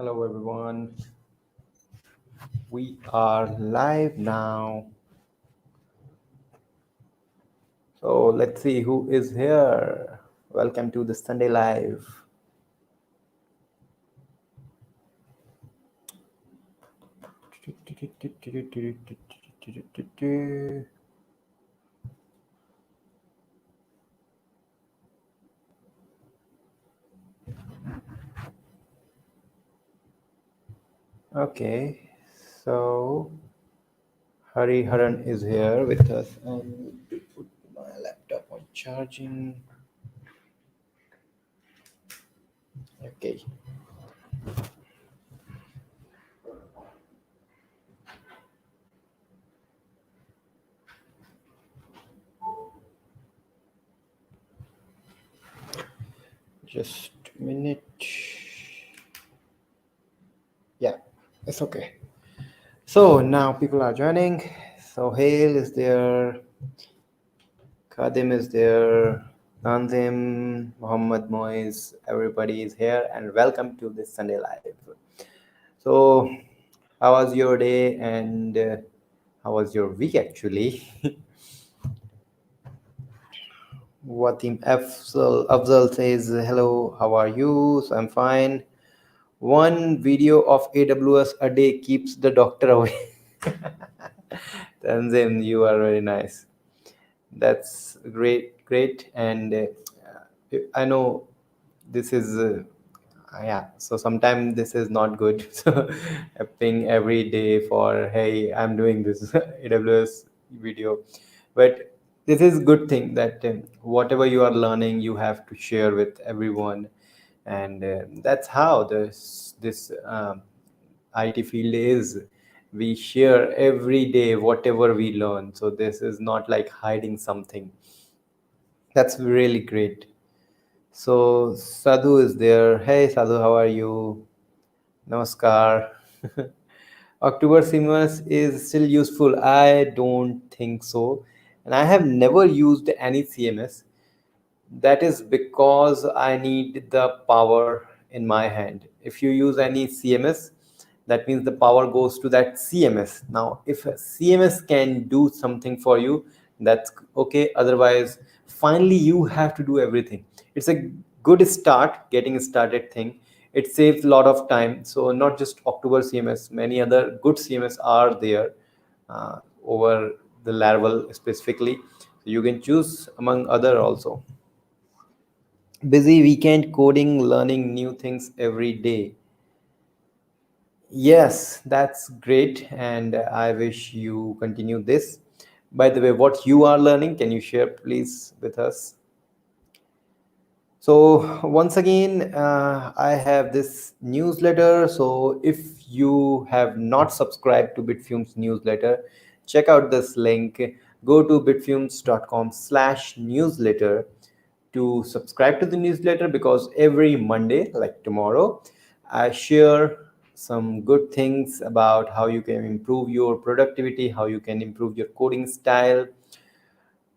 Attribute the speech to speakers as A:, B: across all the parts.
A: Hello everyone. We are live now. So let's see who is here. Welcome to the Sunday Live. Okay, so Hari Haran is here with us, and let me put my laptop on charging. Okay. Just a minute. Yeah, it's okay. So now people are joining. So Hale is there, Kadim is there, Nanzim, Muhammad Moiz, everybody is here, and welcome to this Sunday Live. So, how was your day and how was your week actually? Watim Afzal says, hello, how are you? So, I'm fine. One video of AWS a day keeps the doctor away. Tanzim, you are very nice. That's great. And I know this is, yeah, so sometimes this is not good. So, ping every day for, hey, I'm doing this AWS video. But this is good thing that whatever you are learning, you have to share with everyone. And that's how this IT field is. We share every day whatever we learn. So this is not like hiding something. That's really great. So Sadhu is there. Hey Sadhu, how are you? Namaskar. October CMS is still useful. I don't think so. And I have never used any CMS. That is because I need the power in my hand. If you use any CMS, that means the power goes to that CMS. Now, if a CMS can do something for you, that's okay. Otherwise, finally, you have to do everything. It's a good start, getting started thing. It saves a lot of time. So, not just October CMS, many other good CMS are there over the Laravel specifically. So you can choose among other also. Busy weekend coding, learning new things every day. Yes, that's great, and I wish you continue this. By the way, what you are learning, can you share please with us? So once again, I have this newsletter. So if you have not subscribed to Bitfume's newsletter, check out this link. Go to bitfumes.com/newsletter to subscribe to the newsletter, because every Monday, like tomorrow, I share some good things about how you can improve your productivity, how you can improve your coding style,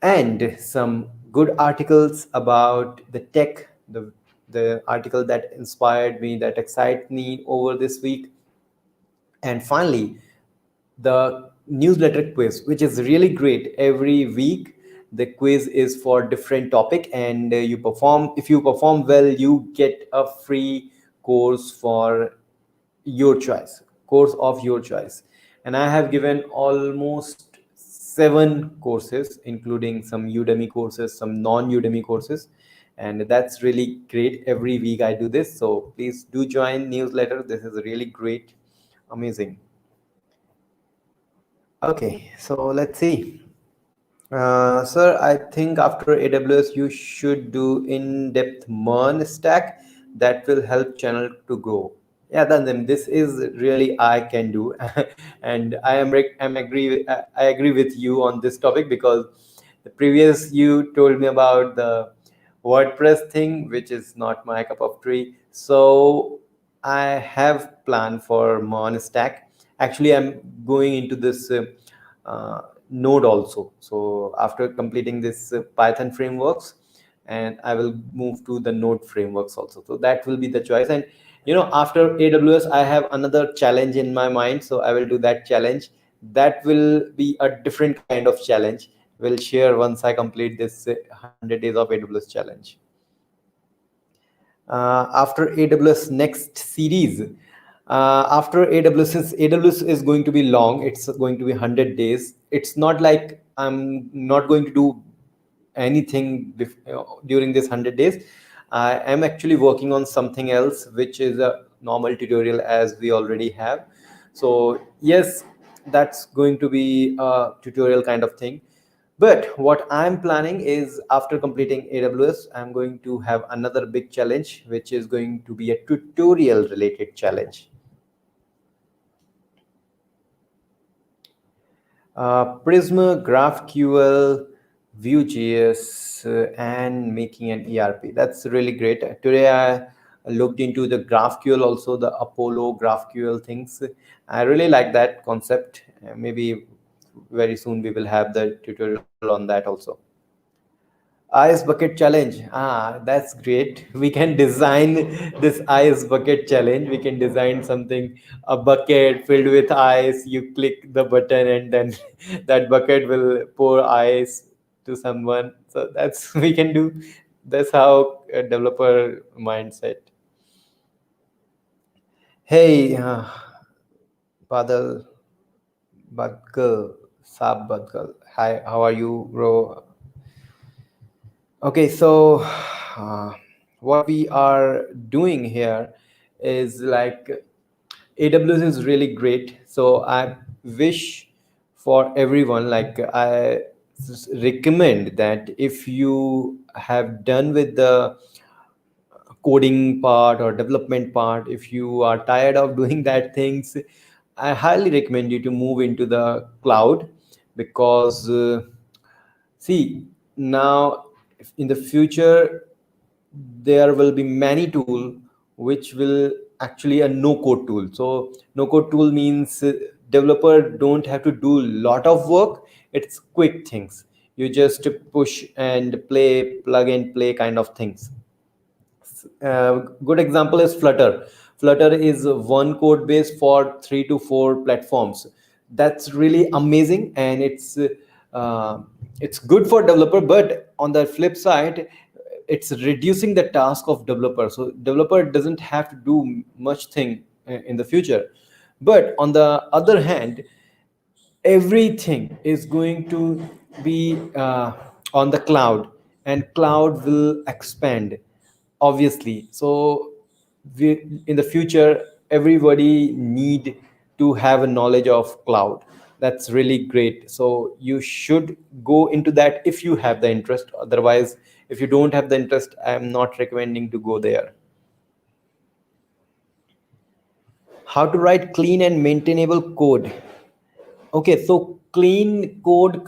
A: and some good articles about the tech, the article that inspired me, that excited me over this week. And finally, the newsletter quiz, which is really great. Every week the quiz is for different topic, and you perform, if you perform well, you get a free course for your choice, course of your choice. And I have given almost 7 courses, including some Udemy courses, some non-Udemy courses, and that's really great. Every week I do this, so please do join newsletter. This is really great, amazing. Okay, so let's see. Sir, I think after AWS, you should do in-depth MERN stack. That will help channel to grow. Yeah, then this is really I can do, and I agree with you on this topic, because the previous you told me about the WordPress thing, which is not my cup of tea. So I have planned for MERN stack. Actually, I'm going into this. Node also. So after completing this Python frameworks, and I will move to the Node frameworks also. So that will be the choice. And After AWS I have another challenge in my mind, so I will do that challenge. That will be a different kind of challenge. We'll share once I complete this 100 days of AWS challenge. After AWS next series. After AWS is going to be long. It's going to be 100 days. It's not like I'm not going to do anything during this 100 days. I am actually working on something else, which is a normal tutorial as we already have. So yes, that's going to be a tutorial kind of thing. But what I'm planning is, after completing AWS, I'm going to have another big challenge, which is going to be a tutorial related challenge. Prisma, GraphQL, Vue.js, and making an ERP. That's really great. Today I looked into the GraphQL, also the Apollo GraphQL things. I really like that concept. Maybe very soon we will have the tutorial on that also. Ice bucket challenge. That's great. We can design this ice bucket challenge. We can design something, a bucket filled with ice. You click the button and then that bucket will pour ice to someone. So that's we can do. That's how a developer mindset. Hey, Badal Badkal, Saab Badkal. Hi, how are you, bro? Okay, so uh, what we are doing here is like AWS is really great. So I wish for everyone, like recommend that if you have done with the coding part or development part, if you are tired of doing that things, I highly recommend you to move into the cloud. Because see, now in the future there will be many tool which will actually a no code tool. So no code tool means developer don't have to do lot of work. It's quick things. You just push and play, plug and play kind of things. Good example is Flutter. Flutter is one code base for 3 to 4 platforms. That's really amazing, and it's good for developer. But on the flip side, it's reducing the task of developer. So developer doesn't have to do much thing in the future. But on the other hand, everything is going to be on the cloud, and cloud will expand, obviously. So in the future everybody need to have a knowledge of cloud. That's really great. So you should go into that if you have the interest. Otherwise, if you don't have the interest, I'm not recommending to go there. How to write clean and maintainable code. Okay, so clean code.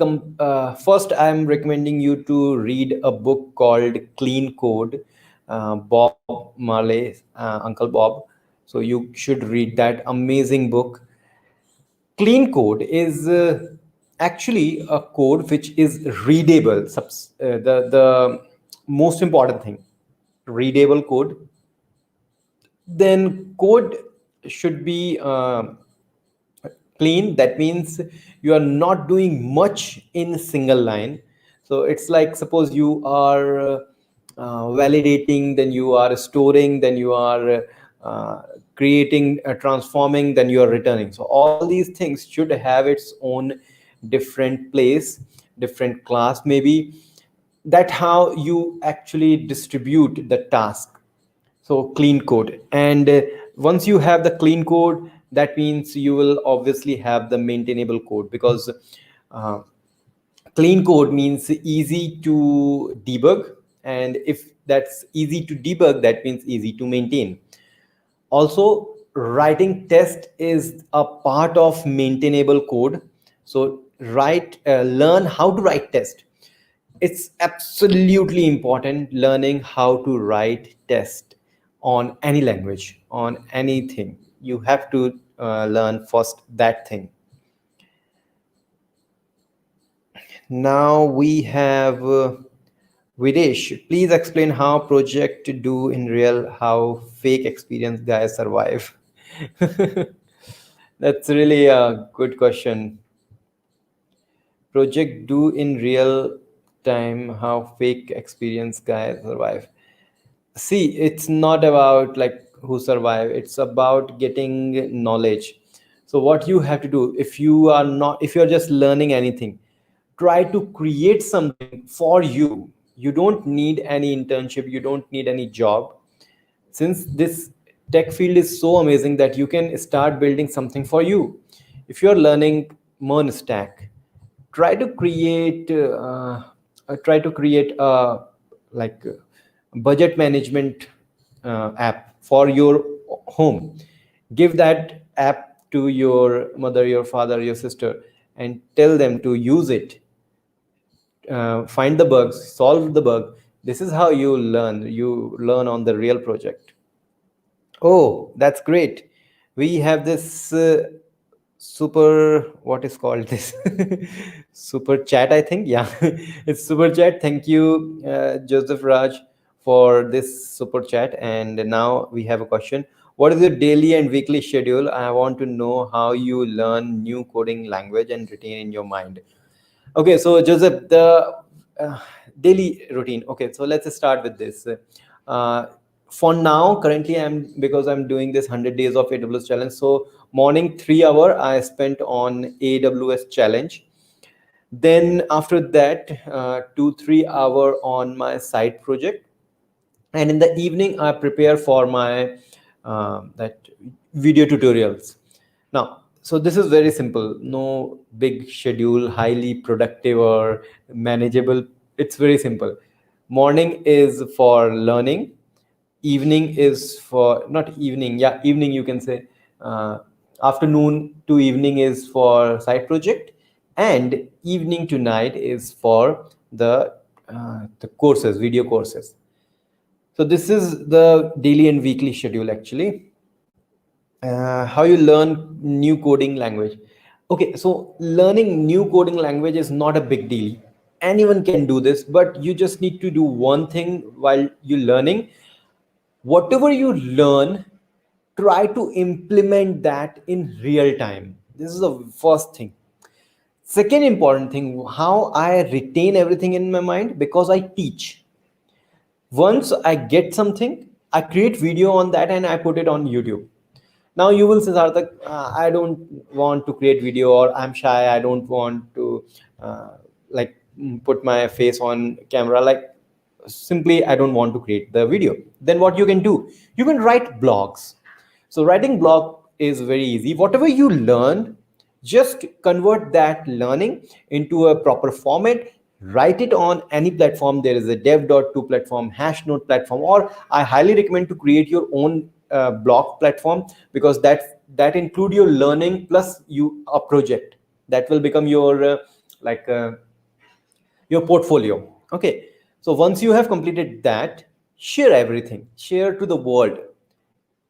A: First, I'm recommending you to read a book called Clean Code, Bob Marley, Uncle Bob. So you should read that amazing book. Clean code is actually a code which is readable. The most important thing, readable code. Then code should be clean. That means you are not doing much in single line. So it's like, suppose you are validating, then you are storing, then you are creating, transforming, then you are returning. So all these things should have its own different place, different class maybe. That how you actually distribute the task. So clean code. And once you have the clean code, that means you will obviously have the maintainable code. Because uh, clean code means easy to debug, and if that's easy to debug, that means easy to maintain. Also, writing test is a part of maintainable code. So learn how to write test. It's absolutely important learning how to write test on any language, on anything. You have to learn first that thing. Now we have Videsh, please explain how project do in real, how fake experience guys survive. That's really a good question. Project do in real time, how fake experience guys survive. See, it's not about like who survive, it's about getting knowledge. So what you have to do, if you're just learning anything, try to create something for you. You don't need any internship, you don't need any job. Since this tech field is so amazing that you can start building something for you. If you're learning Mern stack, try to create a like budget management app for your home. Give that app to your mother, your father, your sister, and tell them to use it. Find the bugs, solve the bug. This is how you learn on the real project. Oh, that's great. We have this super, what is called this? Super chat, I think. Yeah, it's super chat. Thank you, Joseph Raj, for this super chat. And now we have a question. What is your daily and weekly schedule? I want to know how you learn new coding language and retain in your mind. Okay, so Joseph, the uh, daily routine. Okay, so let's start with this. Uh, for now, currently, because I'm doing this 100 days of AWS challenge. So morning 3 hour I spent on AWS challenge. Then after that, 2 3 hour on my side project, and in the evening I prepare for my that video tutorials. Now, so this is very simple, no big schedule, highly productive or manageable. It's very simple. Morning is for learning, evening is for, not evening, yeah, evening you can say, afternoon to evening is for side project, and evening to night is for the courses, video courses. So this is the daily and weekly schedule actually. How you learn new coding language. Okay, so learning new coding language is not a big deal. Anyone can do this, but you just need to do one thing while you learning. Whatever you learn, try to implement that in real time. This is the first thing. Second important thing, how I retain everything in my mind, because I teach. Once I get something, I create video on that and I put it on YouTube. Now you will say, Sarthak, I don't want to create video, or I'm shy, I don't want to uh, put my face on camera. Like, simply, I don't want to create the video. Then what you can do? You can write blogs. So writing blog is very easy. Whatever you learn, just convert that learning into a proper format. Write it on any platform. There is a dev.to platform, Hashnote platform, or I highly recommend to create your own blog platform, because that include your learning plus you a project that will become your like your portfolio. Okay, so once you have completed that, share everything, share to the world.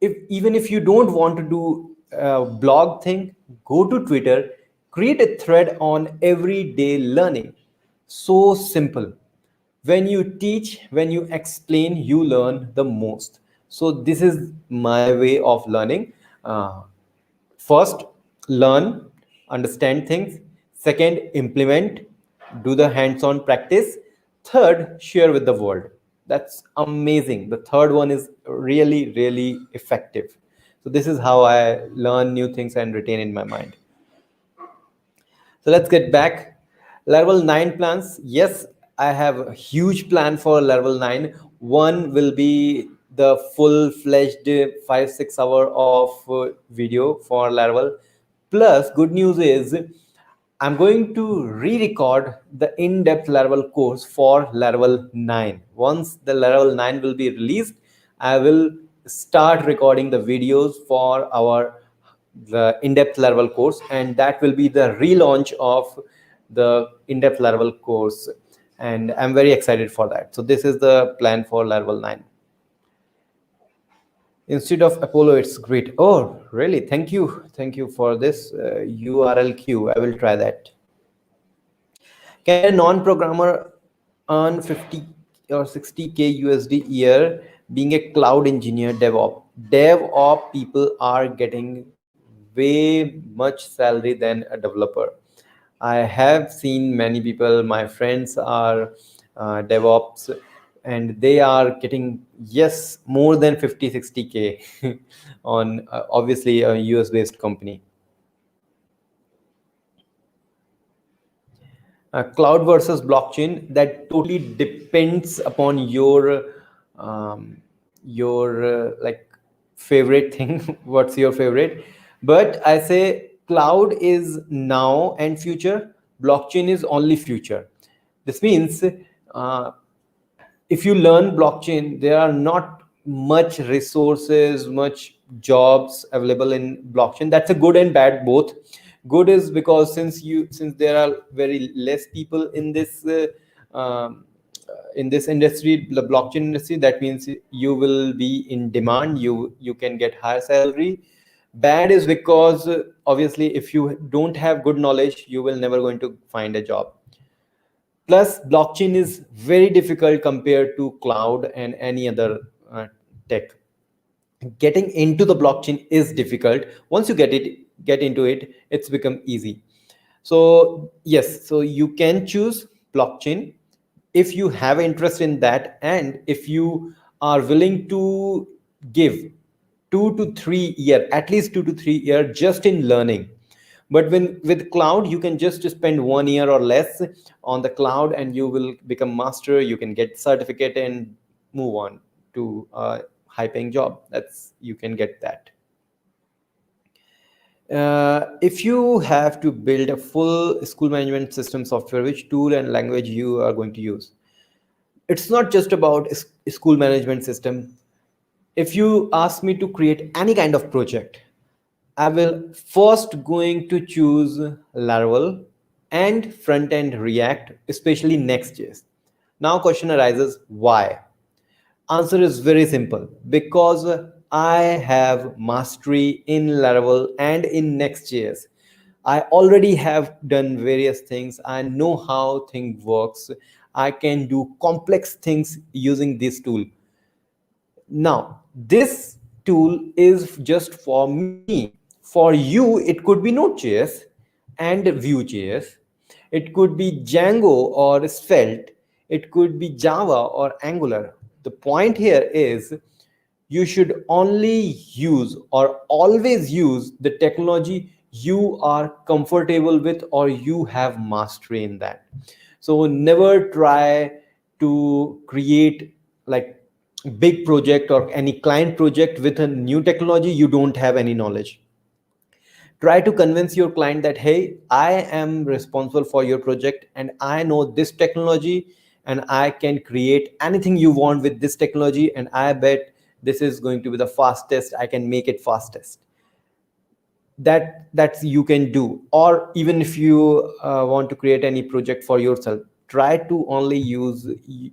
A: Even if you don't want to do a blog thing, go to Twitter, create a thread on everyday learning. So simple. When you teach, when you explain, you learn the most. So this is my way of learning. First, learn, understand things. Second, implement, do the hands-on practice. Third, share with the world. That's amazing. The third one is really, really effective. So this is how I learn new things and retain in my mind. So let's get back. Level 9 plans. Yes, I have a huge plan for level 9. One will be the full-fledged 5 6 hour of video for Laravel. Plus, good news is I'm going to re-record the in-depth Laravel course for Laravel 9. Once the Laravel 9 will be released, I will start recording the videos for our the in-depth Laravel course, and that will be the relaunch of the in-depth Laravel course. And I'm very excited for that. So this is the plan for Laravel 9. Instead of Apollo, it's great. Oh, really? Thank you for this URLQ. I will try that. Can a non-programmer earn 50? or 60K USD year being a cloud engineer, DevOps people are getting way much salary than a developer. I have seen many people, my friends are DevOps, and they are getting, yes, more than 50, 60K on obviously a US based company. Cloud versus blockchain, that totally depends upon um, your like favorite thing. What's your favorite? But I say cloud is now and future, blockchain is only future. This means uh, if you learn blockchain, there are not much resources, much jobs available in blockchain. That's a good and bad both. Good is because since there are very less people um, in this industry, the blockchain industry, that means you will be in demand, you can get higher salary. Bad is because obviously if you don't have good knowledge, you will never going to find a job. Plus, blockchain is very difficult compared to cloud and any other tech. Getting into the blockchain is difficult. Once you get into it, it's become easy. So yes, so you can choose blockchain if you have interest in that, and if you are willing to give 2 to 3 year, at least 2 to 3 year just in learning. But when with cloud, you can just spend 1 year or less on the cloud and you will become master, you can get certificate and move on to a high paying job. That's you can get that. If you have to build a full school management system software, which tool and language you are going to use? It's not just about school management system. If you ask me to create any kind of project, I will first going to choose Laravel and front end React, especially Next.js. Now question arises, why? Answer is very simple, because I have mastery in Laravel and in Next.js. I already have done various things. I know how thing works. I can do complex things using this tool. Now, this tool is just for me. For you, it could be Node.js and Vue.js. It could be Django or Svelte. It could be Java or Angular. The point here is you should only use or always use the technology you are comfortable with or you have mastery in that. So never try to create like big project or any client project with a new technology you don't have any knowledge. Try to convince your client that, hey, I am responsible for your project and I know this technology and I can create anything you want with this technology, and I bet this is going to be the fastest, I can make it fastest. That's you can do. Or even if you want to create any project for yourself, try to only use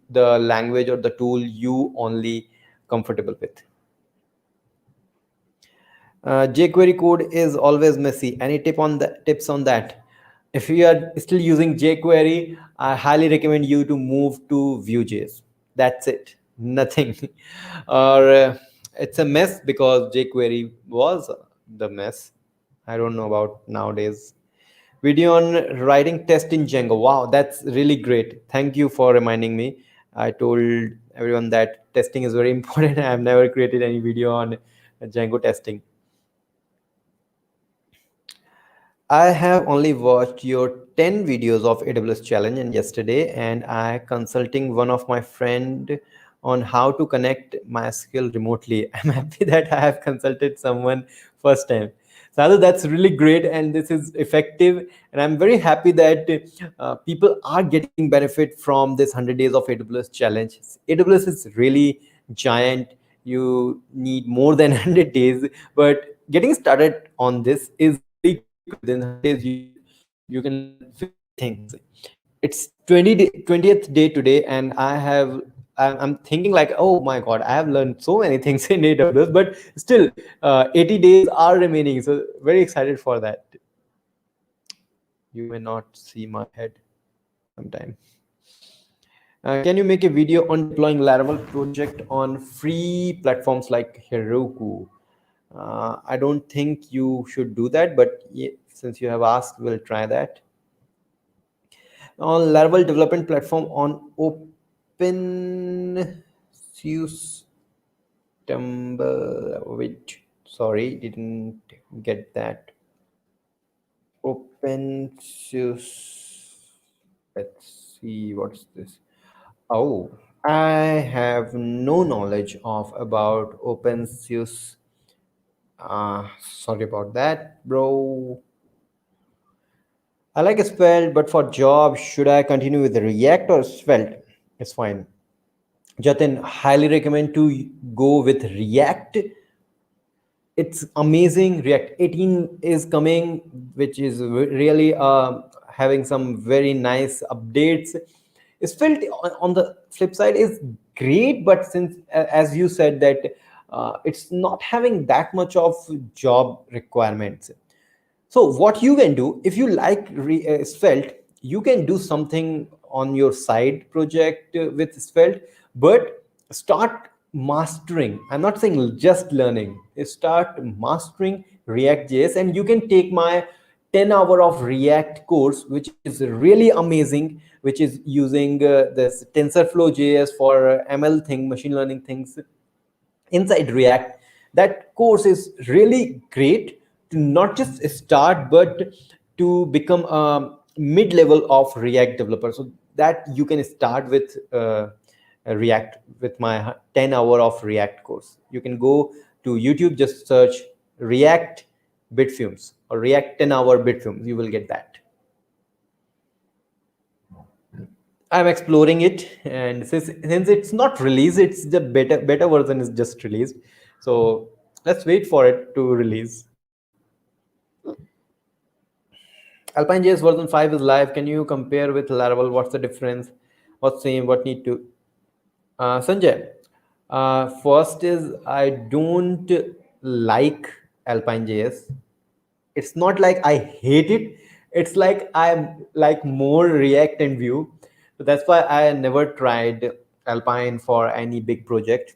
A: the language or the tool you only comfortable with. jQuery code is always messy. Any tips on that? If you are still using jQuery, I highly recommend you to move to Vue.js. That's it. Nothing. Or it's a mess because jQuery was the mess. I don't know about nowadays. Video on writing test in Django. Wow, that's really great. Thank you for reminding me. I told everyone that testing is very important. I've never created any video on Django testing. I have only watched your 10 videos of AWS challenge and yesterday, and I consulting one of my friend on how to connect my skill remotely. I'm happy that I have consulted someone first time. Sadhu, that's really great and this is effective. And I'm very happy that people are getting benefit from this 100 days of AWS challenge. AWS is really giant. You need more than 100 days, but getting started on this is really quick. Within 100 days, you can learn very many things. It's 20th day today, and I'm thinking like, oh my god, I have learned so many things in AWS, but still 80 days are remaining, so very excited for that. You may not see my head sometime. Can you make a video on deploying Laravel project on free platforms like Heroku? I don't think you should do that, but since you have asked, we'll try that. On Laravel development platform on Open wait, sorry, didn't get that. Open let's see, what's this? Oh, I have no knowledge of about OpenSUSE. Sorry about that, bro. I like Svelte, but for job, should I continue with React or Svelte? It's fine. Jatin, highly recommend to go with React. It's amazing. React 18 is coming, which is really having some very nice updates. Svelte on the flip side is great, but since as you said that it's not having that much of job requirements. So what you can do, if you like Svelte, you can do something on your side project with Svelte, but start mastering. I'm not saying just learning. Start mastering React.js, and you can take my 10-hour of React course, which is really amazing, which is using this TensorFlow JS for ML thing, machine learning things inside React. That course is really great to not just start, but to become a mid-level of React developer. So that you can start with React with my 10-hour of React course. You can go to YouTube, just search React Bitfumes or React 10-hour Bitfumes. You will get that. I'm exploring it, and since it's not released, it's the beta version is just released. So let's wait for it to release. Alpine.js version 5 is live. Can you compare with Laravel? What's the difference? What's same? What need to? Sanjay, first is I don't like Alpine.js. It's not like I hate it. It's like I'm like more React and Vue. So that's why I never tried Alpine for any big project.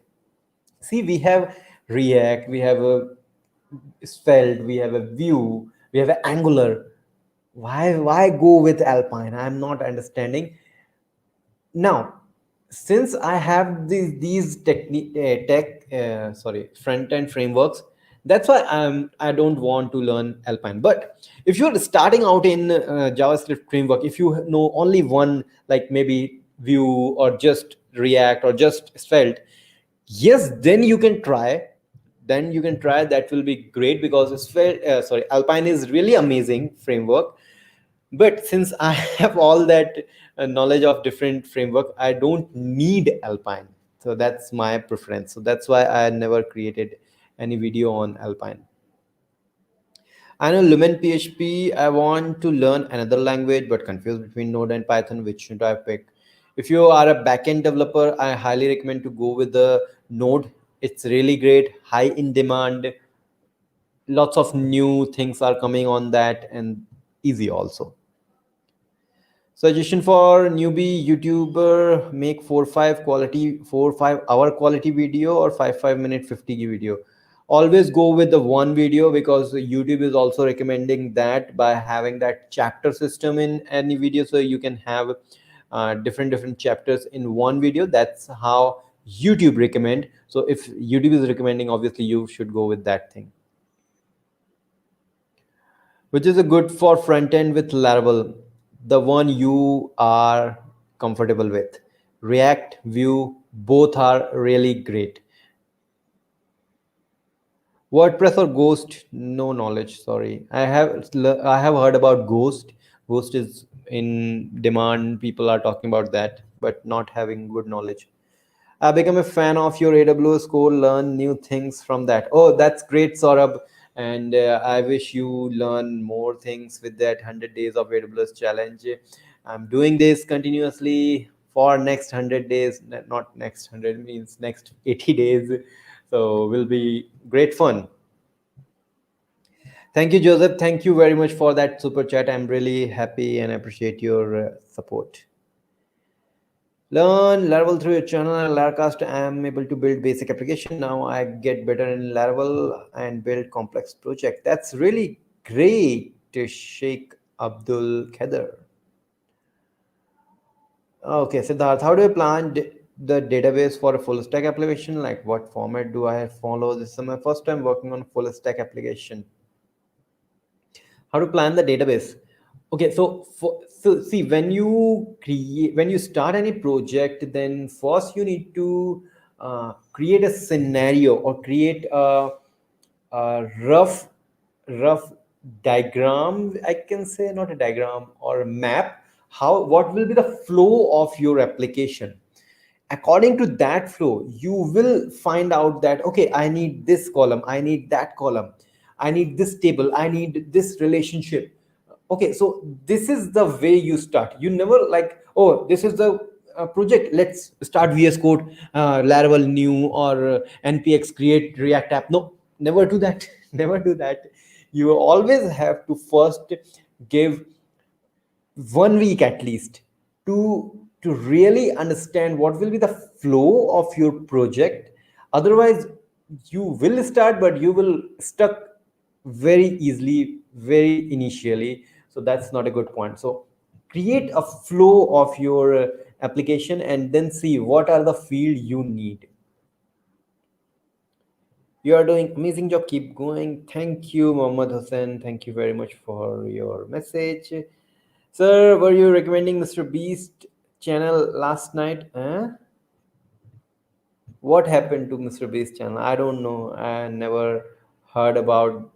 A: See, we have React, we have a Svelte, we have a Vue, we have an Angular. Why go with Alpine? I'm not understanding. Now, since I have these front end frameworks, that's why I don't want to learn Alpine. But if you're starting out in JavaScript framework, if you know only one, like maybe Vue or just React or just Svelte, yes, then you can try. Then you can try. That will be great because Alpine is really amazing framework. But since I have all that knowledge of different framework, I don't need Alpine. So that's my preference. So that's why I never created any video on Alpine. I know Lumen PHP. I want to learn another language, but confused between Node and Python. Which should I pick? If you are a backend developer, I highly recommend to go with the Node. It's really great, high in demand. Lots of new things are coming on that, and easy also. Suggestion for newbie YouTuber: make 4 5 hour quality video, or 5 5 minute 50 video. Always go with the one video, because YouTube is also recommending that by having that chapter system in any video, so you can have different chapters in one video. That's how YouTube recommend. So if YouTube is recommending, obviously you should go with that thing. Which is a good for front end with Laravel? The one you are comfortable with. React, Vue, both are really great. WordPress or Ghost? No knowledge. Sorry, I have heard about Ghost. Ghost is in demand. People are talking about that, but not having good knowledge. I become a fan of your AWS code, learn new things from that. Oh, that's great, Saurabh. And I wish you learn more things with that 100 days of AWS challenge. I'm doing this continuously for next 100 days, not next 100, means next 80 days. So will be great fun. Thank you, Joseph. Thank you very much for that super chat. I'm really happy and appreciate your support. Learn Laravel through your channel and Laracast. I am able to build basic application. Now I get better in Laravel and build complex project. That's really great, Sheikh Abdul Kader. Okay, Siddharth, how do I plan the database for a full stack application? Like what format do I follow? This is my first time working on full stack application. How to plan the database? Okay, so see, when you start any project, then first you need to create a scenario or create a rough diagram, I can say, not a diagram or a map, how what will be the flow of your application. According to that flow you will find out that, okay, I need this column, I need that column, I need this table, I need this relationship. Okay, so this is the way you start. You never like, oh, this is the project, let's start VS Code, Laravel new, or npx create react app. No, never do that. Never do that. You always have to first give 1 week at least to really understand what will be the flow of your project. Otherwise you will start but you will stuck very easily, very initially. So that's not a good point. So create a flow of your application and then see what are the field you need. You are doing amazing job, keep going. Thank you, Mohammad Hussein. Thank you very much for your message. Sir, were you recommending Mr. Beast channel last night? What happened to Mr. Beast channel? I don't know. I never heard about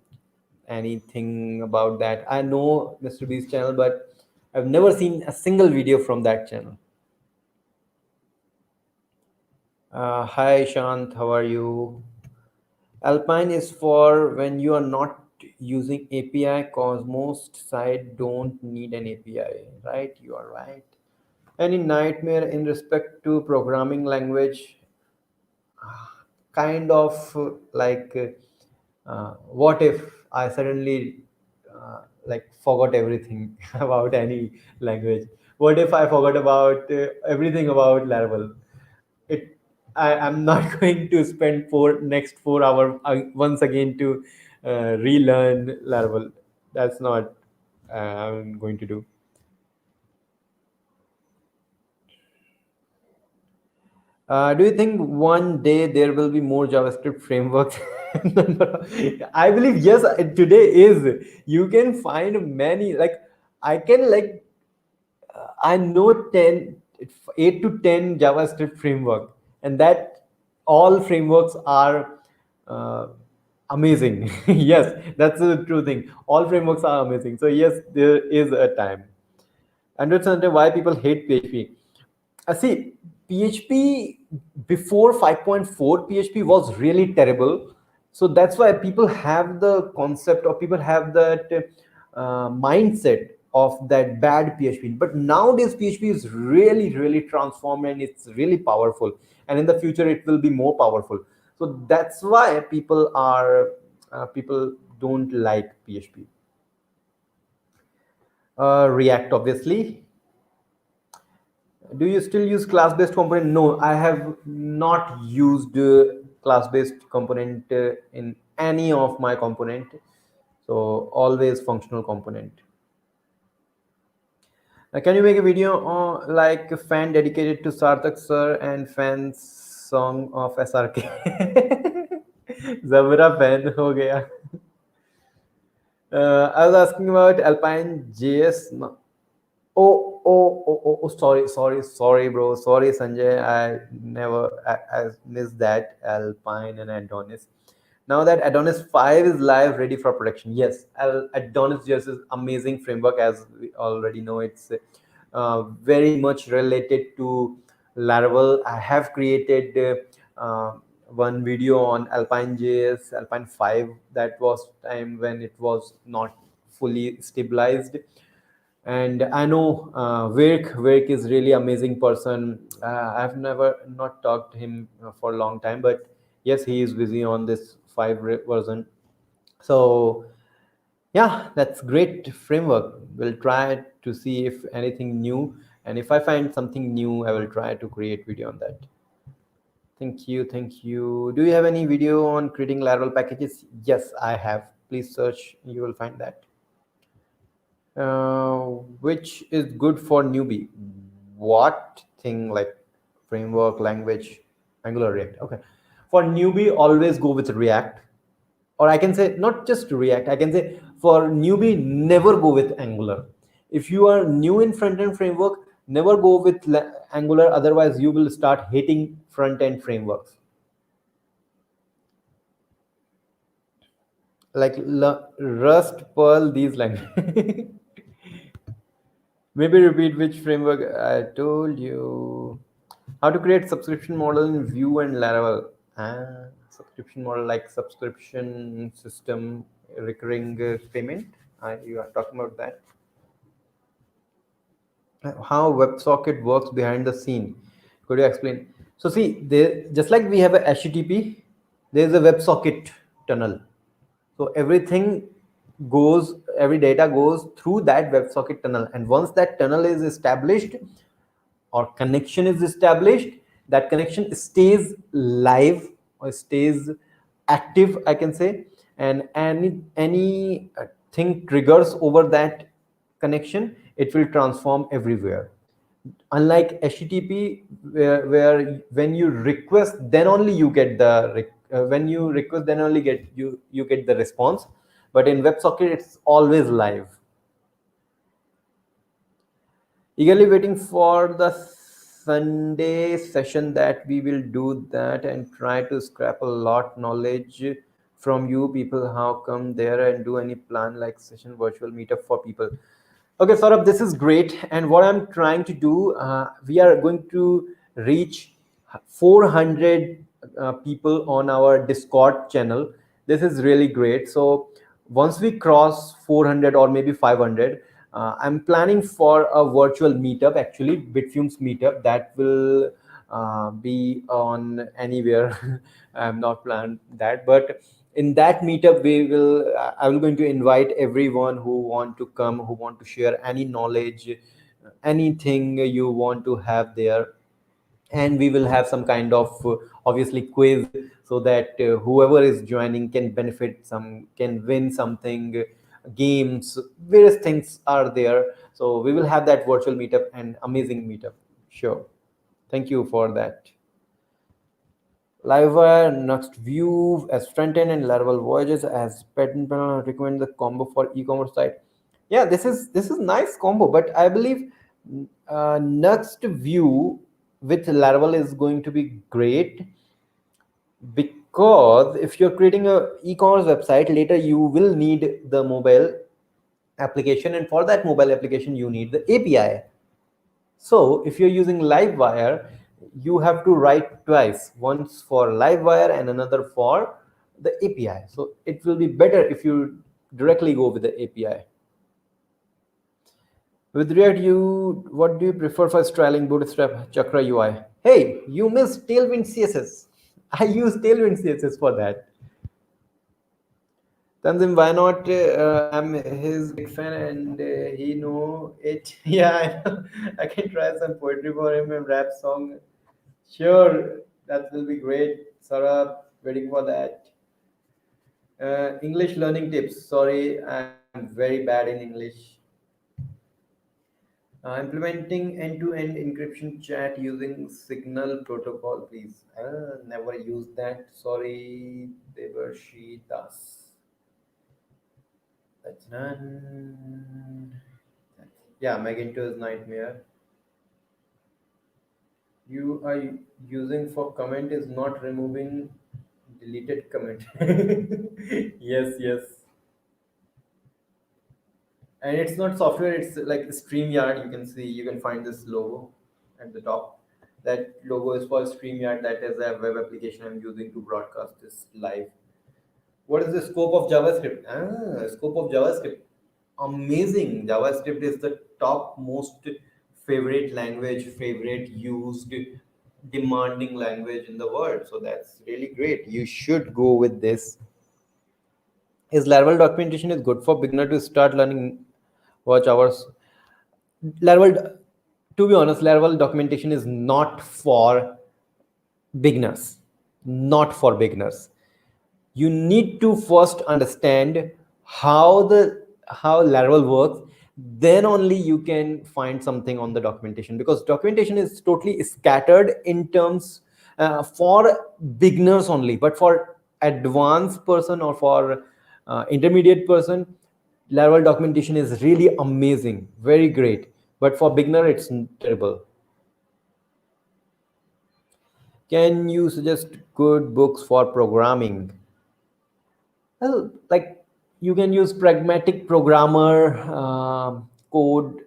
A: anything about that. I know Mr. Beast channel, but I've never seen a single video from that channel. Hi Shant, how are you? Alpine is for when you are not using API, cause most site don't need an API, right? You are right. Any nightmare in respect to programming language? Kind of what if I suddenly forgot everything about any language? What if I forgot about everything about Laravel? It I'm not going to spend next 4 hours once again to relearn Laravel. That's not I'm going to do. Do you think one day there will be more JavaScript frameworks? I believe yes. Today is, you can find many. Like I can I know 8 to 10 JavaScript framework, and that all frameworks are uh, amazing. Yes, that's a true thing. All frameworks are amazing. So yes, there is a time. Understand why people hate PHP. See, PHP before 5.4, PHP was really terrible. So that's why people have the concept, or people have that mindset of that bad PHP. But nowadays, PHP is really, really transformed and it's really powerful. And in the future, it will be more powerful. So that's why people don't like PHP. React, obviously. Do you still use class-based component? No, I have not used class-based component in any of my component. So always functional component. Can you make a video on like a fan dedicated to Sarthak sir and fan song of SRK? Zabra fan ho gaya. I was asking about Alpine JS. No. Sorry, bro. Sorry, Sanjay. I missed that Alpine and Adonis. Now that Adonis 5 is live, ready for production. Yes, Adonis just is amazing framework, as we already know. It's very much related to Laravel. I have created one video on Alpine JS, Alpine 5. That was time when it was not fully stabilized. And I know Virk is really amazing person. I've never not talked to him for a long time, but yes, he is busy on this version. So yeah, that's great framework. We'll try to see if anything new. And if I find something new, I will try to create video on that. Thank you, thank you. Do you have any video on creating Laravel packages? Yes, I have. Please search, you will find that. uh, which is good for newbie? What thing, like framework, language? Angular, React? Okay. For newbie, always go with React. Or I can say not just React, I can say for newbie, never go with Angular. If you are new in front-end framework, never go with Angular, otherwise you will start hating front-end frameworks like Rust, Perl, these languages. Maybe repeat which framework I told you. How to create subscription model in Vue and Laravel. Subscription model like subscription system, recurring payment. You are talking about that. How WebSocket works behind the scene. Could you explain? So see, there, just like we have a HTTP, there is a WebSocket tunnel. So everything goes, every data goes through that WebSocket tunnel, and once that tunnel is established or connection is established, that connection stays live or stays active, I can say. And any thing triggers over that connection, it will transform everywhere. Unlike HTTP, where when you request, then only you get the when you request, then only get you get the response. But in WebSocket, it's always live. Eagerly waiting for the Sunday session that we will do that and try to scrap a lot knowledge from you people. How come there and do any plan like session virtual meetup for people? Okay, Saurabh, this is great. And what I'm trying to do, we are going to reach 400 people on our Discord channel. This is really great. So once we cross 400 or maybe 500, I'm planning for a virtual meetup, actually, Bitfumes meetup that will be on anywhere. I'm not planned that, but in that meetup we will I will going to invite everyone who want to come, who want to share any knowledge, anything you want to have there. And we will have some kind of obviously quiz, so that whoever is joining can benefit, some can win something, games, various things are there. So we will have that virtual meetup, and amazing meetup. Sure. Thank you for that. Livewire, next view as front end, and Laravel voyages as pattern panel. Recommend the combo for e-commerce site. Yeah, this is nice combo, but I believe next view with Laravel is going to be great, because if you're creating a e-commerce website later, you will need the mobile application, and for that mobile application you need the API. So if you're using Livewire, you have to write twice, once for Livewire and another for the API. So it will be better if you directly go with the API. With React, what do you prefer for styling Bootstrap Chakra UI? Hey, you missed Tailwind CSS. I use Tailwind CSS for that. Tanzim, why not? I'm his big fan, and he know it. Yeah, I know. I can try some poetry for him and rap song. Sure, that will be great. Sarah, waiting for that. English learning tips. Sorry, I'm very bad in English. Implementing end-to-end encryption chat using Signal protocol, please. Never used that. Sorry, Devarshi Das. That's none. Yeah, Maginto's Nightmare. You are using for comment is not removing deleted comment. Yes, yes. And it's not software, it's like StreamYard. You can see, you can find this logo at the top. That logo is for StreamYard. That is a web application I'm using to broadcast this live. What is the scope of JavaScript? Scope of JavaScript. Amazing. JavaScript is the top most favorite language, favorite used, demanding language in the world. So that's really great. You should go with this. Is Laravel documentation is good for beginner to start learning watch hours? Laravel To be honest, Laravel documentation is not for beginners. Not for beginners. You need to first understand how Laravel works. Then only you can find something on the documentation, because documentation is totally scattered in terms for beginners only. But for advanced person or for intermediate person, Laravel documentation is really amazing, very great. But for beginner, it's terrible. Can you suggest good books for programming? Well, like, you can use Pragmatic Programmer, code,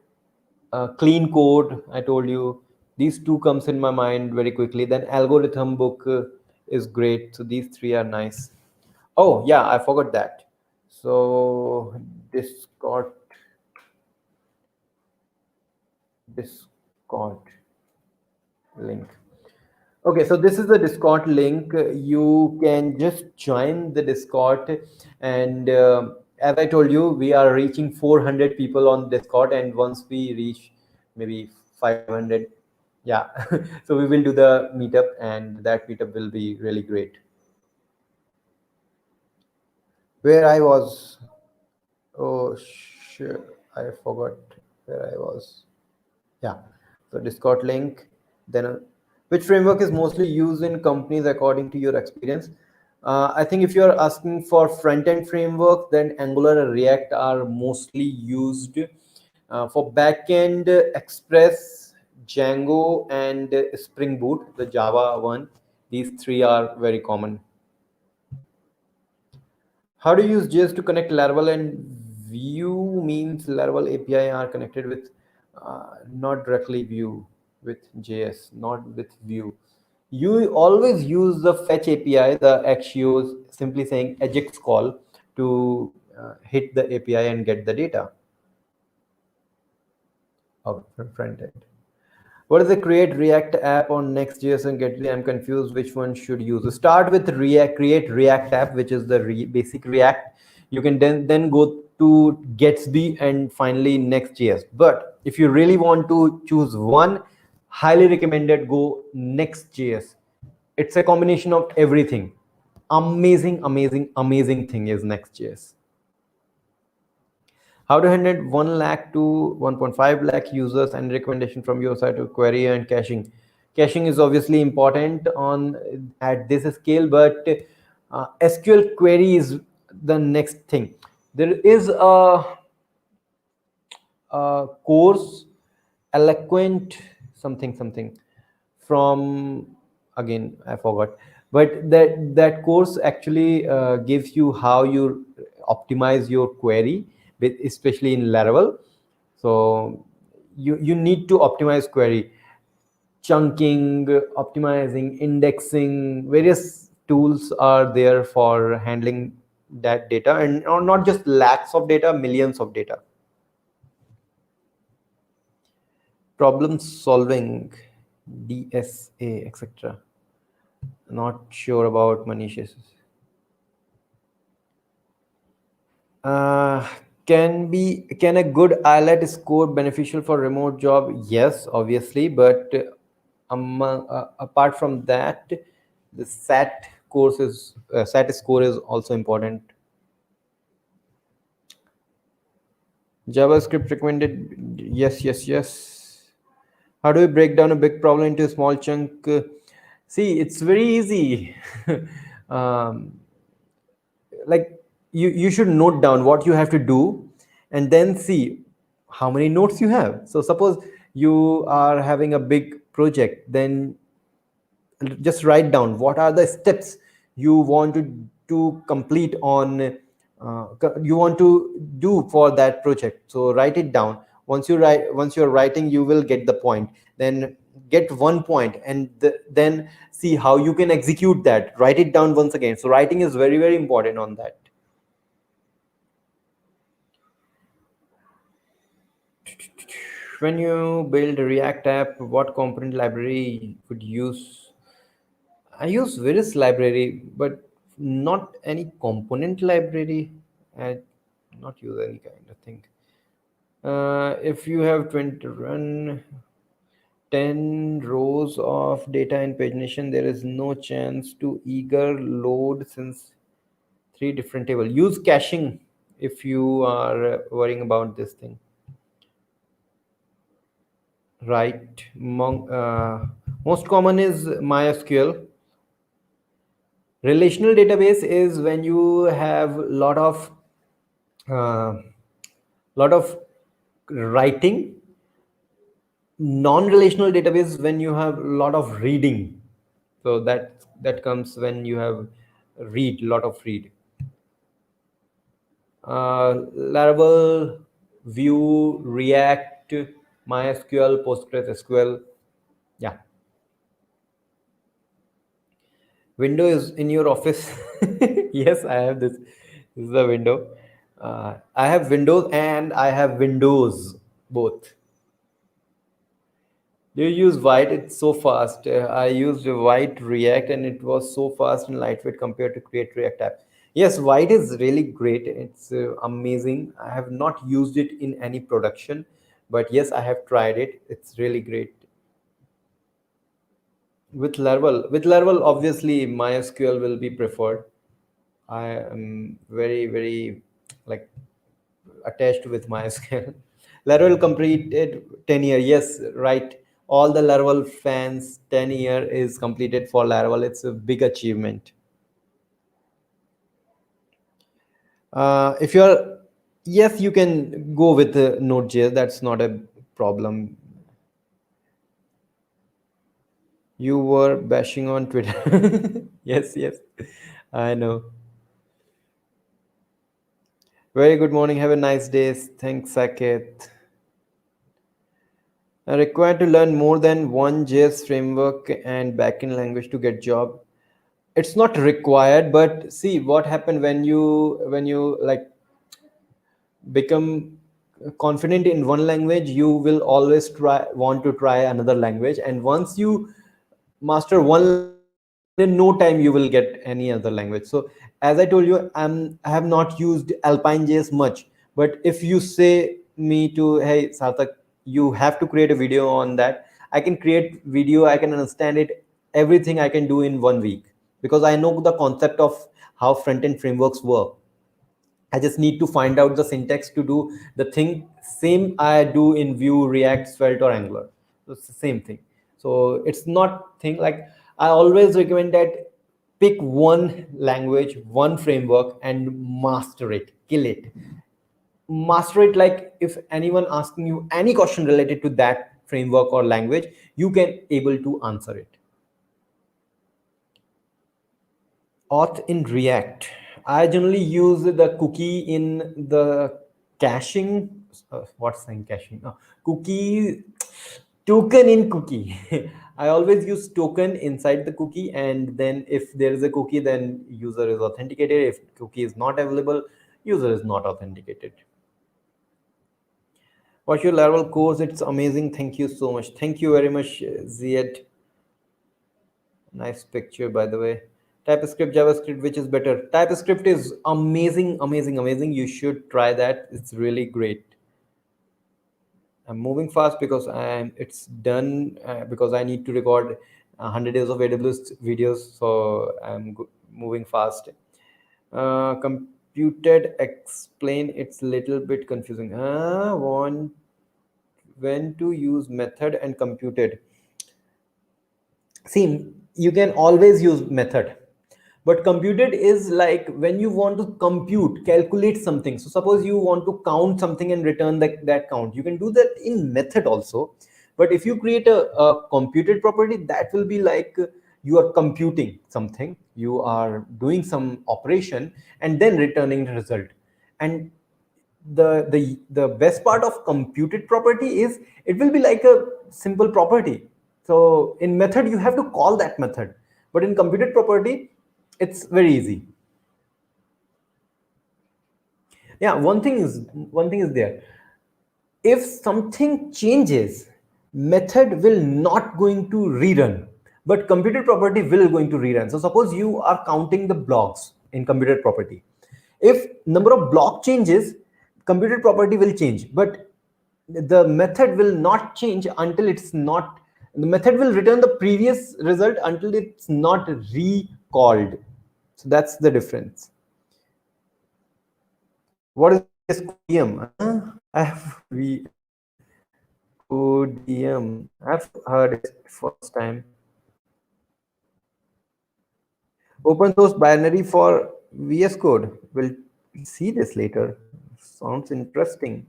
A: Clean Code. I told you these two comes in my mind very quickly. Then Algorithm book is great. So these three are nice. Oh yeah, I forgot that. So Discord, Discord link. Okay, so this is the Discord link. You can just join the Discord, and as I told you, we are reaching 400 people on Discord, and once we reach maybe 500, yeah, so we will do the meetup, and that meetup will be really great. Where I was, oh sure, I forgot where I was. Yeah, so Discord link. Then which framework is mostly used in companies according to your experience? I think if you are asking for front-end framework, then Angular and React are mostly used. For backend, Express, Django, and Spring Boot, the Java one. These three are very common. How do you use JS to connect Laravel and Vue? Means Laravel API are connected with, not directly Vue with JS, not with Vue. You always use the fetch API, the Axios, simply saying Ajax call to hit the API and get the data of front end. What is the create React app on Next.js and Get? I'm confused which one should use. Start with React, create React app, which is the basic React. You can then go to Gatsby and finally Next.js. But if you really want to choose one, highly recommended go Next.js. It's a combination of everything. Amazing, amazing, amazing thing is Next.js. How to handle 1 lakh to 1.5 lakh users, and recommendation from your side to query and caching. Caching is obviously important on at this scale, but SQL query is the next thing. There is a course, eloquent something something, from, again I forgot, but that course actually gives you how you optimize your query with, especially in Laravel. So you need to optimize query, chunking, optimizing, indexing. Various tools are there for handling that data, and or not just lakhs of data, millions of data. Problem solving, DSA, etc. Not sure about Manish's. Uh, can a good IELTS score beneficial for remote job? Yes, obviously, but apart from that, the SAT score is also important. JavaScript recommended. Yes, yes, yes. How do we break down a big problem into a small chunk? See, it's very easy. um, like, you should note down what you have to do, and then see how many notes you have. So suppose you are having a big project, then just write down what are the steps you want to complete on, you want to do for that project. So write it down. Once you're writing, you will get the point. Then get one point, and then see how you can execute that. Write it down once again. So writing is very, very important on that. When you build a React app, what component library would you use? I use various library, but not any component library. I not use any kind of thing. If you have 20 to run, 10 rows of data in pagination. There is no chance to eager load since three different table. Use caching if you are worrying about this thing. Right. Most common is MySQL. Relational database is when you have uh, lot of writing. Non-relational database when you have a lot of reading. So that comes when you have read lot of read. Laravel, Vue, React, MySQL, PostgreSQL. Yeah. Window is in your office. Yes, I have this. This is the window. I have Windows and I have Windows both. Do you use White? It's so fast. I used White React and it was so fast and lightweight compared to Create React app. Yes, White is really great. It's amazing. I have not used it in any production, but yes, I have tried it. It's really great. With Laravel, obviously MySQL will be preferred. I am very, very like attached with MySQL. Laravel completed 10 year. Yes, right. All the Laravel fans, 10 year is completed for Laravel. It's a big achievement. If you're, yes, you can go with Node.js. That's not a problem. You were bashing on Twitter. Yes, yes, I know. Very good morning. Have a nice day. Thanks, Saket. Required to learn more than one JS framework and backend language to get job. It's not required, but see what happened when you like become confident in one language, you will always try want to try another language, and once you master one language, in no time you will get any other language. So as I told you, I have not used Alpine JS much, but if you say me to, hey Sarthak, you have to create a video on that, I can create video, I can understand it, everything I can do in 1 week, because I know the concept of how front end frameworks work. I just need to find out the syntax to do the thing. Same I do in Vue, React, Svelte, or Angular. So it's the same thing. So it's not thing like, I always recommend that pick one language, one framework, and master it, kill it. Master it, like if anyone asking you any question related to that framework or language, you can able to answer it. Auth in React. I generally use the cookie in the caching. What's saying caching? Cookie token in cookie. I always use token inside the cookie, and then if there is a cookie, then user is authenticated. If cookie is not available, user is not authenticated. Watch your Laravel course. It's amazing. Thank you so much. Thank you very much, Ziad. Nice picture, by the way. TypeScript, JavaScript, which is better? TypeScript is amazing, amazing, amazing. You should try that. It's really great. I'm moving fast because it's done because I need to record 100 days of AWS videos. So moving fast. Computed explain. It's a little bit confusing. When to use method and computed. See, you can always use method, but computed is like when you want to compute, calculate something. So suppose you want to count something and return that count, you can do that in method also. But if you create a computed property, that will be like you are computing something, you are doing some operation and then returning the result. And the best part of computed property is it will be like a simple property. So in method you have to call that method, but in computed property it's very easy. Yeah, one thing is there. If something changes, method will not going to rerun, but computed property will going to rerun. So suppose you are counting the blocks in computed property. If number of block changes, computed property will change, but the method will not change until it's not The method will return the previous result until it's not recalled. So that's the difference. What is VS Code DM? I have VS Code DM. I've heard it first time. Open source binary for VS Code. We'll see this later. Sounds interesting.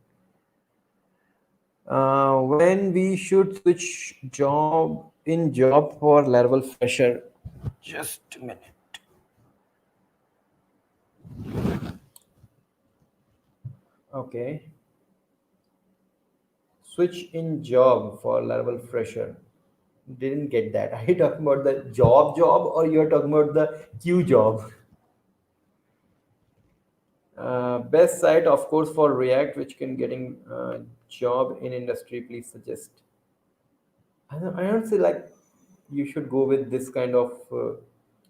A: When we should switch job for Laravel fresher. Just a minute. Okay. Switch in job for Laravel fresher. Didn't get that. Are you talking about the job or you're talking about the queue job? Best site, of course, for React, which can getting job in industry. Please suggest. I don't say like you should go with this kind of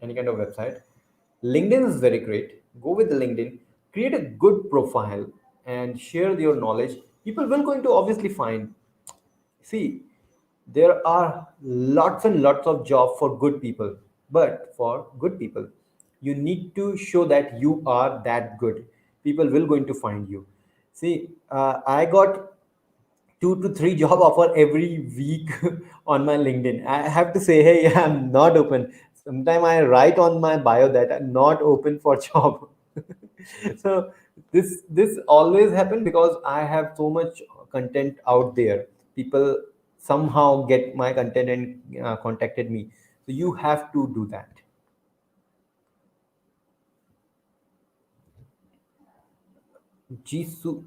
A: any kind of website. LinkedIn is very great. Go with the LinkedIn. Create a good profile and share your knowledge. People will going to obviously find. See, there are lots and lots of job for good people, but for good people, you need to show that you are that good. People will going to find you. See, I got 2 to 3 job offer every week on my LinkedIn. I have to say, hey, I'm not open. Sometimes I write on my bio that I'm not open for job. So this always happen because I have so much content out there. People somehow get my content and contacted me. So you have to do that. G Suit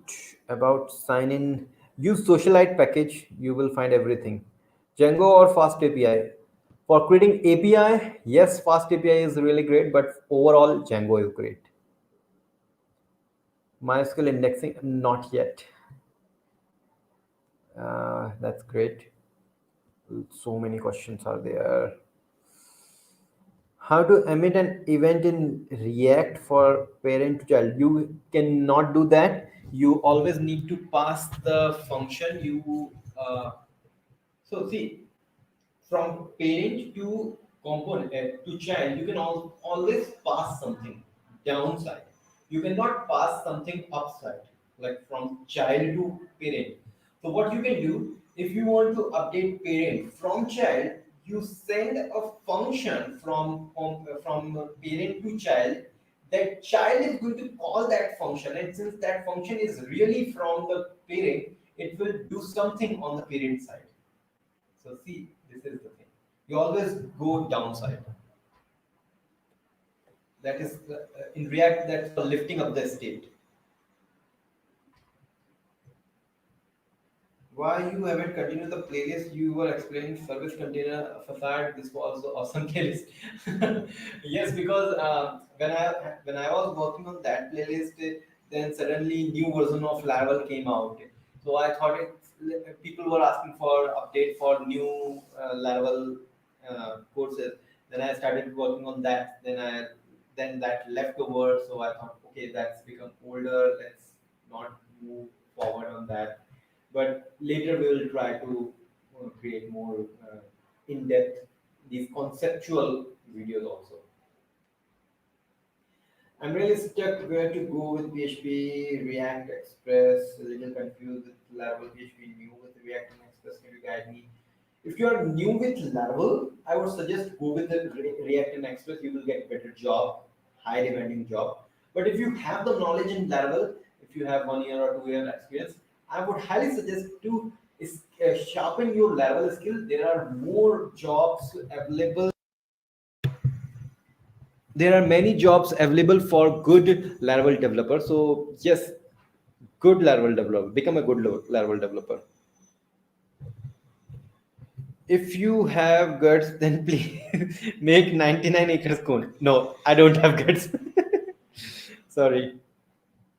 A: about sign in. Use Socialite package. You will find everything. Django or Fast API. For creating API, yes, Fast API is really great, but overall Django is great. MySQL indexing, not yet. That's great. So many questions are there. How to emit an event in React for parent to child? You cannot do that. You always need to pass the function. So see, from parent to component to child, you can always pass something downside. You cannot pass something upside, like from child to parent. So what you can do, if you want to update parent from child, you send a function from parent to child. That child is going to call that function, and since that function is really from the parent, it will do something on the parent side. So see, this is the thing. You always go downside. That is in React. That's for lifting up the state. Why you haven't continued the playlist? You were explaining service container facade. This was also awesome playlist. Yes, because when I was working on that playlist, then suddenly new version of Laravel came out. So I thought people were asking for update for new Laravel courses. Then I started working on that. Then that left over. So I thought, okay, that's become older. Let's not move forward on that, but later we will try to create more in-depth these conceptual videos also. I'm really stuck where to go with PHP, React, Express, a little confused with Laravel, PHP, new with React and Express. Can you guide me? If you are new with Laravel, I would suggest go with the React and Express. You will get better job, high demanding job. But if you have the knowledge in Laravel, if you have 1 year or 2 year experience, I would highly suggest to sharpen your Laravel skill. There are more jobs available. There are many jobs available for good Laravel developer. So yes, good Laravel developer. Become a good Laravel developer. If you have guts, then please make 99 acres cone. No, I don't have guts. Sorry,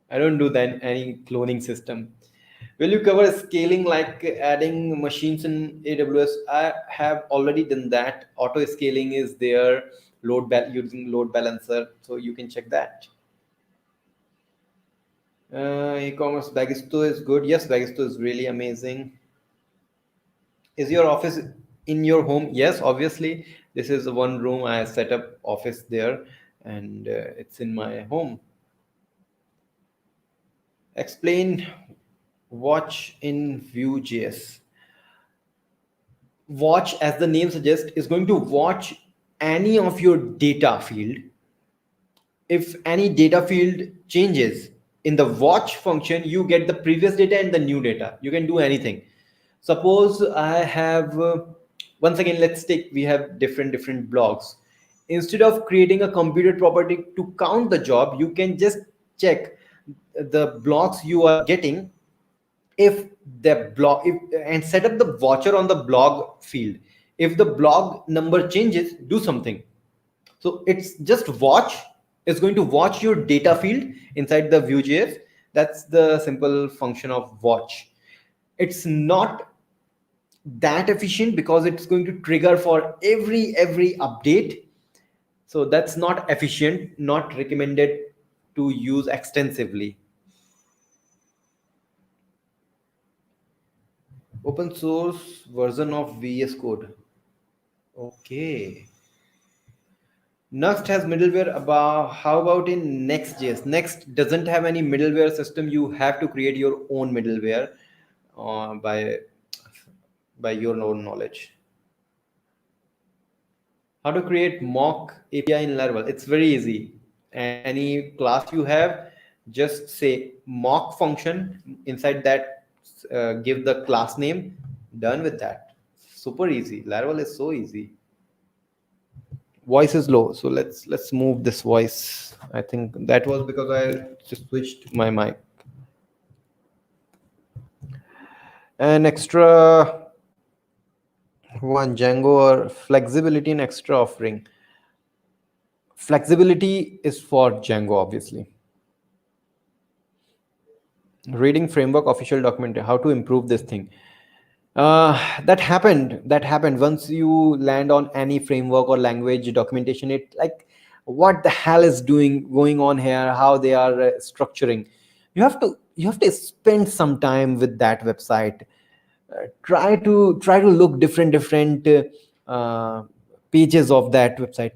A: I don't do that any cloning system. Will you cover scaling like adding machines in AWS? I have already done that. Auto scaling is there, using load balancer, so you can check that. E-commerce Bagisto is good. Yes, Bagisto is really amazing. Is your office In your home, yes, obviously. This is one room I set up office there, and it's in my home. Explain watch in Vue.js. Watch, as the name suggests, is going to watch any of your data field. If any data field changes in the watch function, you get the previous data and the new data. You can do anything. Suppose I have once again, let's take, we have different blocks. Instead of creating a computed property to count the job, you can just check the blocks you are getting. If the blog if, and set up the watcher on the blog field. If the blog number changes, do something. So it's just watch. It's going to watch your data field inside the Vue.js. That's the simple function of watch. It's not that efficient because it's going to trigger for every update. So that's not efficient, not recommended to use extensively. Open source version of VS Code. Okay. Next has middleware. About how about in Next.js? Next doesn't have any middleware system. You have to create your own middleware by your own knowledge. How to create mock API in Laravel? It's very easy. Any class you have, just say mock function inside that. Give the class name. Done with that. Super easy. Laravel is so easy. Voice is low, so let's move this voice. I think that was because I just switched my mic. An extra one, Django or flexibility and extra offering. Flexibility is for Django, obviously. Reading framework official document. How to improve this thing? That happened once you land on any framework or language documentation. It like, what the hell is doing going on here, how they are structuring. You have to spend some time with that website. Try to look different pages of that website.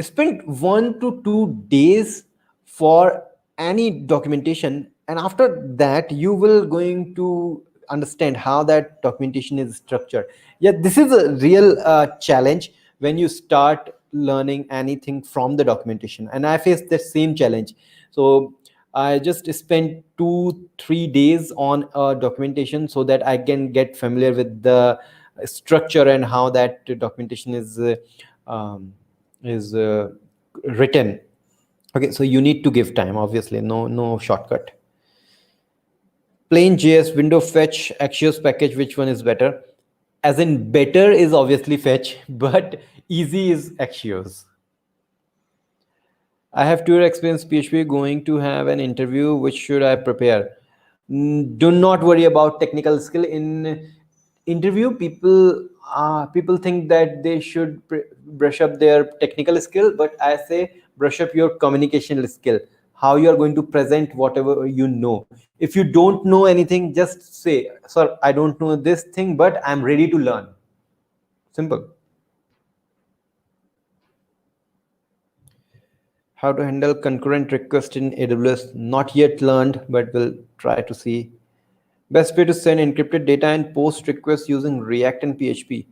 A: Spend 1 to 2 days for any documentation, and after that you will going to understand how that documentation is structured. Yeah, this is a real challenge when you start learning anything from the documentation, and I faced the same challenge. So I just spent 2 3 days on documentation so that I can get familiar with the structure and how that documentation um, is written. Okay, so you need to give time. Obviously, no shortcut. Plain JS, window fetch, Axios package. Which one is better? As in, better is obviously fetch, but easy is Axios. I have 2 year experience PHP, going to have an interview. Which should I prepare? Do not worry about technical skill in interview. People think that they should brush up their technical skill, but I say brush up your communication skill. How you are going to present whatever you know. If you don't know anything, just say, "Sir, I don't know this thing, but I'm ready to learn." Simple. How to handle concurrent request in AWS? Not yet learned, but we'll try to see. Best way to send encrypted data and post requests using React and PHP.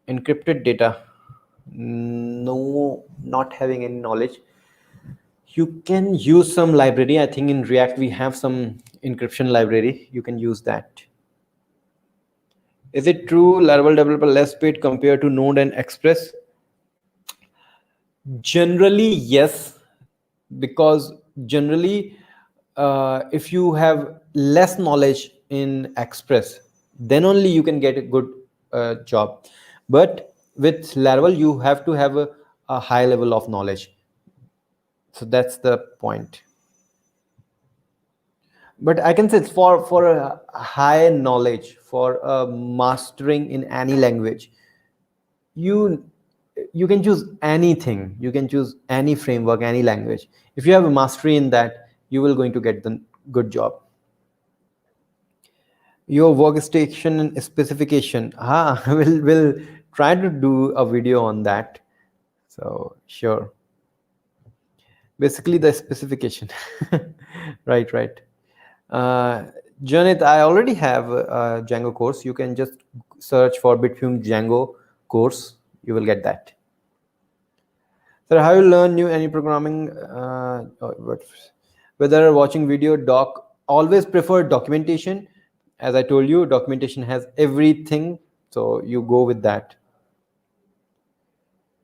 A: Encrypted data. No, not having any knowledge. You can use some library. I think in React we have some encryption library. You can use that. Is it true Laravel developer less paid compared to Node and Express? Generally, yes, because generally, if you have less knowledge in Express, then only you can get a good job. But with Laravel, you have to have a high level of knowledge. So that's the point. But I can say it's for a high knowledge, for mastering in any language, you you can choose anything. You can choose any framework, any language. If you have a mastery in that, you will going to get the good job. Your workstation specification. Ah, we'll try to do a video on that. So sure. Basically the specification. Right, right. Uh, Janit, I already have a Django course. You can just search for Bitfume Django course. You will get that. So how you learn new any programming? Whether watching video, doc, always prefer documentation. As I told you, documentation has everything. So you go with that.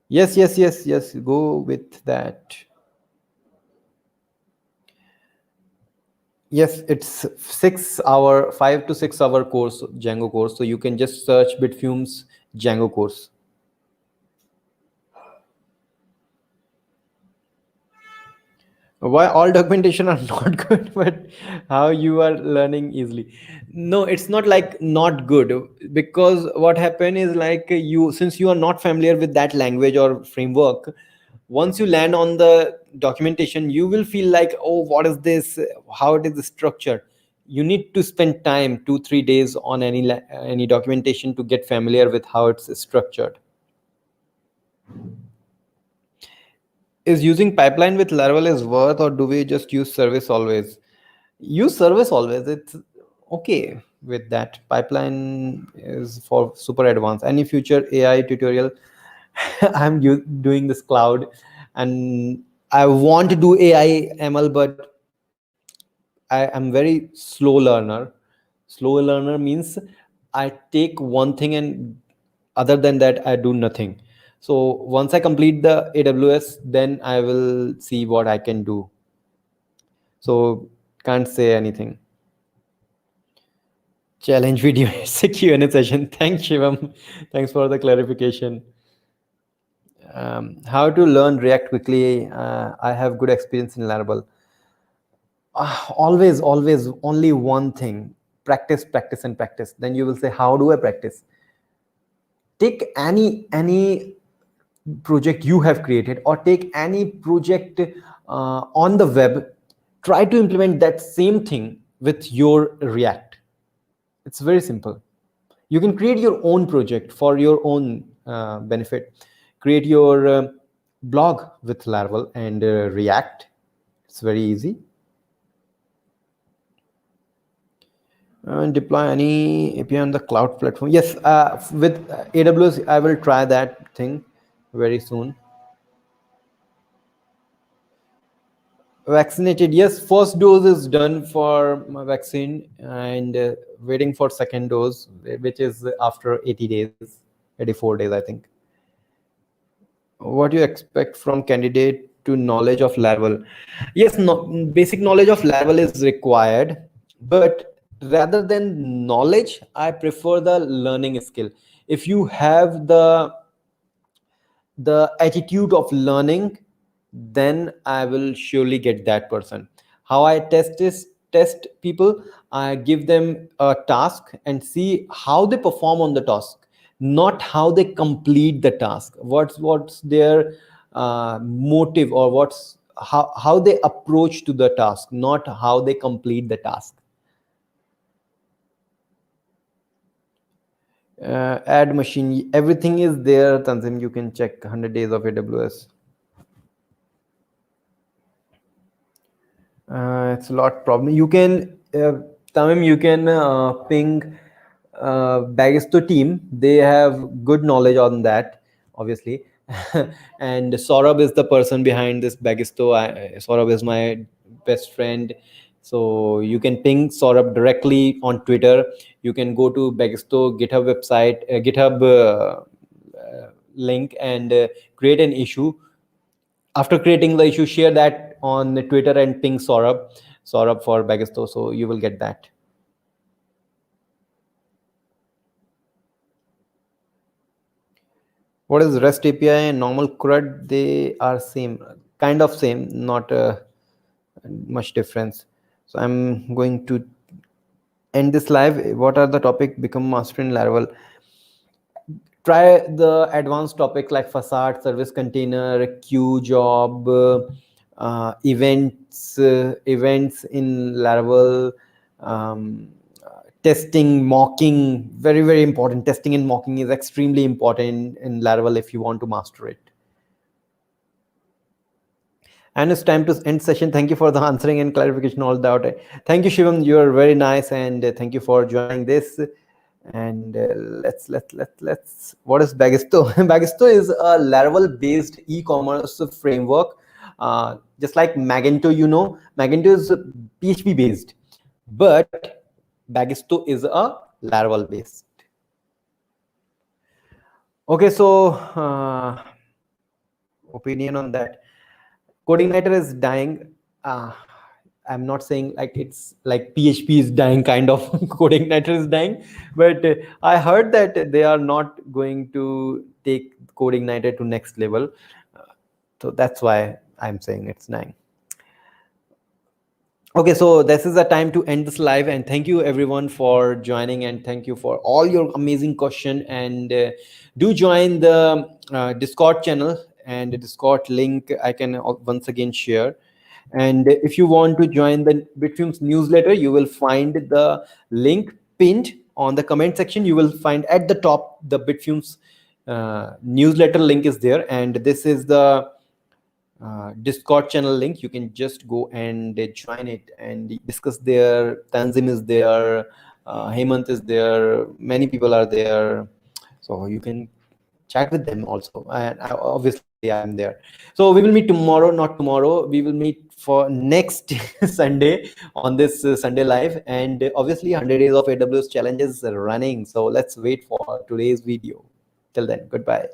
A: Yes, yes, yes, yes. Go with that. Yes, it's 6 hour, 5 to 6 hour course, Django course. So you can just search Bitfume's Django course. Why all documentation are not good, but how you are learning easily? No, it's not like not good, because what happened is like you, since you are not familiar with that language or framework, once you land on the documentation, you will feel like, oh, what is this, how it is structured. You need to spend time 2 3 days on any documentation to get familiar with how it's structured. Is using pipeline with Laravel is worth, or do we just use service always? Use service always. It's okay with that. Pipeline is for super advanced. Any future AI tutorial? Doing this cloud, and I want to do AI ML, but I am very slow learner. Slow learner means I take one thing, and other than that I do nothing. So once I complete the AWS, then I will see what I can do. So can't say anything. Challenge video. It's a Q&A session. Thanks, Shivam. Thanks for the clarification. How to learn React quickly? I have good experience in Laravel. Always only one thing: practice, practice, and practice. Then you will say, how do I practice? Take any project you have created, or take any project on the web. Try to implement that same thing with your React. It's very simple. You can create your own project for your own benefit. Create your blog with Laravel and React. It's very easy. And deploy any API on the cloud platform. Yes, with AWS, I will try that thing very soon. Vaccinated, yes. First dose is done for my vaccine, and waiting for second dose, which is after 80 days, 84 days, I think. What do you expect from candidate to knowledge of Laravel? Yes, no, basic knowledge of Laravel is required, but rather than knowledge, I prefer the learning skill. If you have the attitude of learning, then I will surely get that person. How I test people: I give them a task and see how they perform on the task, not how they complete the task. What's their motive, or how they approach to the task, not how they complete the task. Add machine, everything is there, Tanzim. You can check 100 days of AWS. It's a lot problem. You can, Tamim, you can ping Bagisto team. They have good knowledge on that, obviously. And Saurabh is the person behind this Bagisto. Saurabh is my best friend. So you can ping Saurabh directly on Twitter. You can go to Bagisto GitHub website, GitHub link, and create an issue. After creating the issue, share that on Twitter and ping Saurabh for Bagisto, so you will get that. What is REST API and normal CRUD? They are same, kind of same, not much difference. So I'm going to end this live. What are the topic? Become master in Laravel. Try the advanced topics like facade, service container, queue job, events in Laravel, um, testing, mocking, very, very important. Testing and mocking is extremely important in Laravel if you want to master it. And it's time to end session. Thank you for the answering and clarification, all doubt. Thank you, Shivam. You are very nice, and thank you for joining this. And let's. What is Bagisto? Bagisto is a Laravel-based e-commerce framework, just like Magento. You know, Magento is PHP-based, but Bagisto is a Laravel-based. Okay, so opinion on that. CodeIgniter is dying. I'm not saying like it's like PHP is dying, kind of. CodeIgniter is dying, but I heard that they are not going to take CodeIgniter to next level. So that's why I'm saying it's dying. Okay, so this is the time to end this live, and thank you everyone for joining, and thank you for all your amazing question. And do join the Discord channel, and the Discord link I can once again share. And if you want to join the Bitfumes newsletter, you will find the link pinned on the comment section. You will find at the top the Bitfumes newsletter link is there, and this is the Discord channel link. You can just go and join it and discuss there. Tanzim is there, Hemant is there, many people are there, so you can chat with them also. And obviously I'm there. So we will meet tomorrow, not tomorrow, we will meet for next Sunday on this Sunday live. And obviously 100 days of AWS challenges running, so let's wait for today's video. Till then, goodbye.